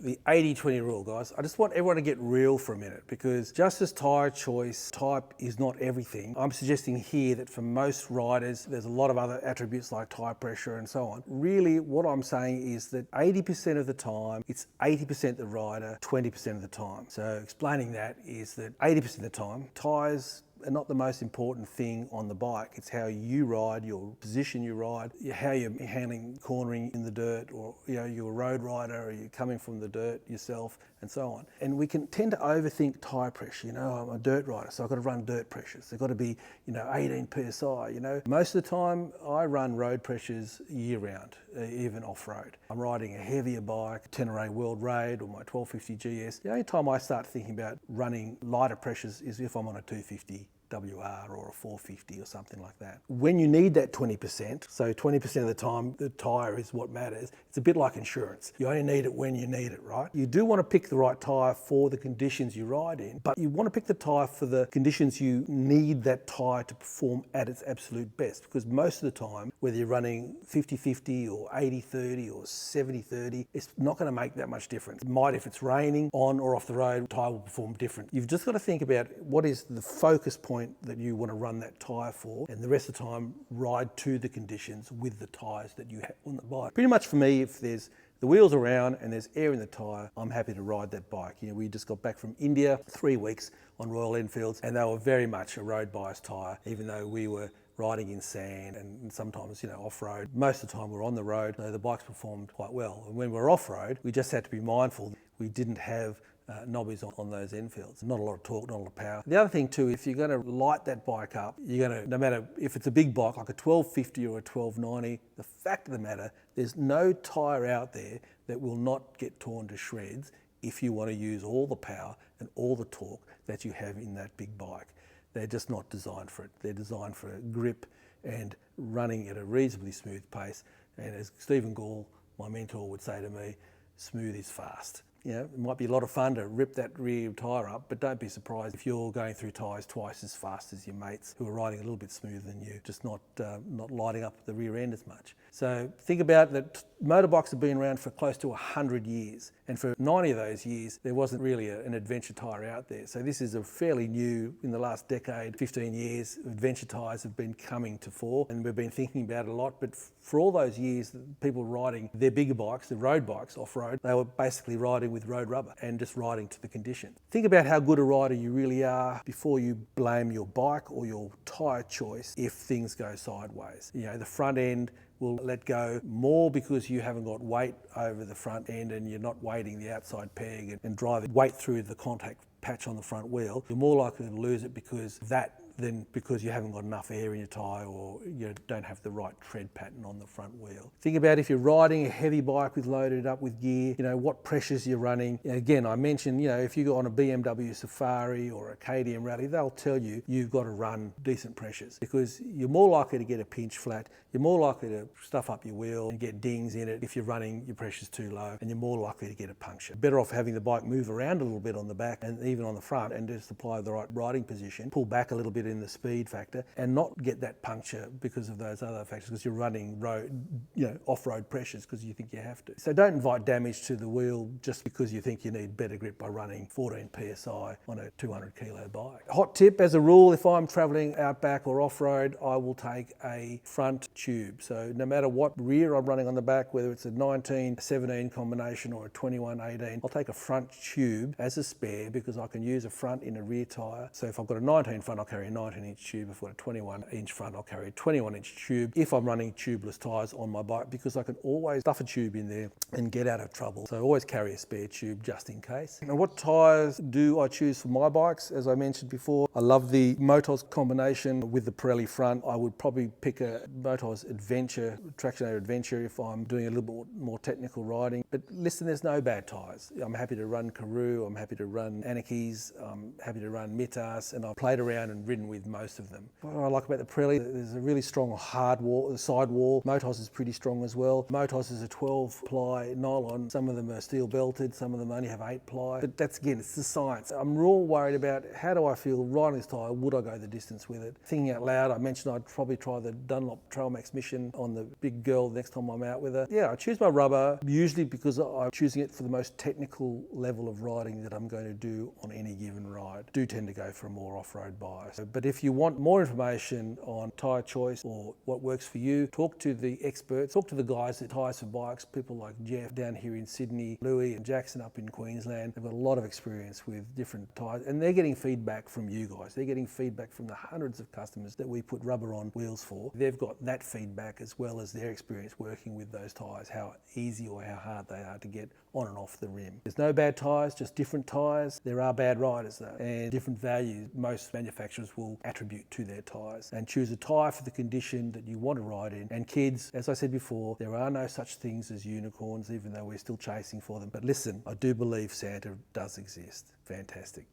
The 80-20 rule, guys. I just want everyone to get real for a minute, because just as tyre choice, type is not everything. I'm suggesting here that for most riders, there's a lot of other attributes like tyre pressure and so on. Really, what I'm saying is that 80% of the time, it's 80% the rider, 20% of the time. So explaining that is that 80% of the time, tyres are not the most important thing on the bike. It's how you ride, your position you ride, how you're handling cornering in the dirt, or you're a road rider, or you're coming from the dirt yourself, and so on. And we can tend to overthink tyre pressure. I'm a dirt rider, so I've got to run dirt pressures. They've got to be 18 PSI. Most of the time I run road pressures year round, even off-road. I'm riding a heavier bike, Tenere World Raid or my 1250 GS. The only time I start thinking about running lighter pressures is if I'm on a 250 WR or a 450 or something like that. When you need that 20%, so 20% of the time the tyre is what matters, it's a bit like insurance. You only need it when you need it, right? You do want to pick the right tyre for the conditions you ride in, but you want to pick the tyre for the conditions you need that tyre to perform at its absolute best, because most of the time, whether you're running 50-50 or 80-30 or 70-30, it's not going to make that much difference. It might if it's raining, on or off the road, the tyre will perform different. You've just got to think about what is the focus point that you want to run that tyre for, and the rest of the time ride to the conditions with the tyres that you have on the bike. Pretty much for me, if there's the wheels around and there's air in the tyre, I'm happy to ride that bike. We just got back from India, 3 weeks on Royal Enfields, and they were very much a road biased tyre, even though we were riding in sand and sometimes, off-road. Most of the time we're on the road, so the bikes performed quite well. And when we're off-road, we just had to be mindful we didn't have knobbies on those Enfields. Not a lot of torque, not a lot of power. The other thing too, if you're going to light that bike up, you're going to, no matter if it's a big bike like a 1250 or a 1290, the fact of the matter, there's no tyre out there that will not get torn to shreds if you want to use all the power and all the torque that you have in that big bike. They're just not designed for it. They're designed for grip and running at a reasonably smooth pace. And as Stephen Gall, my mentor, would say to me, smooth is fast. It might be a lot of fun to rip that rear tyre up, but don't be surprised if you're going through tyres twice as fast as your mates who are riding a little bit smoother than you, just not lighting up the rear end as much. So think about that. Motorbikes have been around for close to 100 years, and for 90 of those years there wasn't really an adventure tyre out there. So this is a fairly new, in the last decade, 15 years, adventure tyres have been coming to fore, and we've been thinking about it a lot. But for all those years, people riding their bigger bikes, the road bikes off-road, they were basically riding with road rubber and just riding to the condition. Think about how good a rider you really are before you blame your bike or your tyre choice if things go sideways. The front end will let go more because you haven't got weight over the front end and you're not weighting the outside peg and driving weight through the contact patch on the front wheel. You're more likely to lose it because than because you haven't got enough air in your tyre or you don't have the right tread pattern on the front wheel. Think about if you're riding a heavy bike loaded up with gear, what pressures you're running. Again, I mentioned, if you go on a BMW Safari or a KTM Rally, they'll tell you you've got to run decent pressures because you're more likely to get a pinch flat, you're more likely to stuff up your wheel and get dings in it if you're running your pressures too low, and you're more likely to get a puncture. Better off having the bike move around a little bit on the back and even on the front and just apply the right riding position, pull back a little bit in the speed factor and not get that puncture because of those other factors, because you're running off-road pressures because you think you have to. So don't invite damage to the wheel just because you think you need better grip by running 14 PSI on a 200 kilo bike. Hot tip, as a rule, if I'm traveling outback or off-road, I will take a front tube. So no matter what rear I'm running on the back, whether it's a 19-17 combination or a 21-18, I'll take a front tube as a spare because I can use a front in a rear tyre. So if I've got a 19 front, I'll carry a 19-inch tube. If I've got a 21-inch front, I'll carry a 21-inch tube if I'm running tubeless tyres on my bike, because I can always stuff a tube in there and get out of trouble. So I always carry a spare tube just in case. And what tyres do I choose for my bikes? As I mentioned before, I love the Motos combination with the Pirelli front. I would probably pick a Motos Adventure, Tractionator Adventure, if I'm doing a little bit more technical riding. But listen, there's no bad tyres. I'm happy to run Karoo, I'm happy to run Anakis, I'm happy to run Mitas, and I've played around and ridden in with most of them. What I like about the Pirelli, there's a really strong hard wall, the side wall. Motos is pretty strong as well. Motos is a 12-ply nylon. Some of them are steel belted, some of them only have 8-ply. But that's, again, it's the science. I'm real worried about how do I feel riding this tyre, would I go the distance with it? Thinking out loud, I mentioned I'd probably try the Dunlop Trail Max Mission on the big girl next time I'm out with her. Yeah, I choose my rubber usually because I'm choosing it for the most technical level of riding that I'm going to do on any given ride. Do tend to go for a more off-road bias. But if you want more information on tyre choice or what works for you, talk to the experts, talk to the guys at Tyres for Bikes, people like Jeff down here in Sydney, Louis and Jackson up in Queensland. They've got a lot of experience with different tyres and they're getting feedback from you guys. They're getting feedback from the hundreds of customers that we put rubber on wheels for. They've got that feedback as well as their experience working with those tyres, how easy or how hard they are to get on and off the rim. There's no bad tyres, just different tyres. There are bad riders though, and different values most manufacturers will attribute to their tyres. And choose a tyre for the condition that you want to ride in. And kids, as I said before, there are no such things as unicorns, even though we're still chasing for them. But listen, I do believe Santa does exist. Fantastic.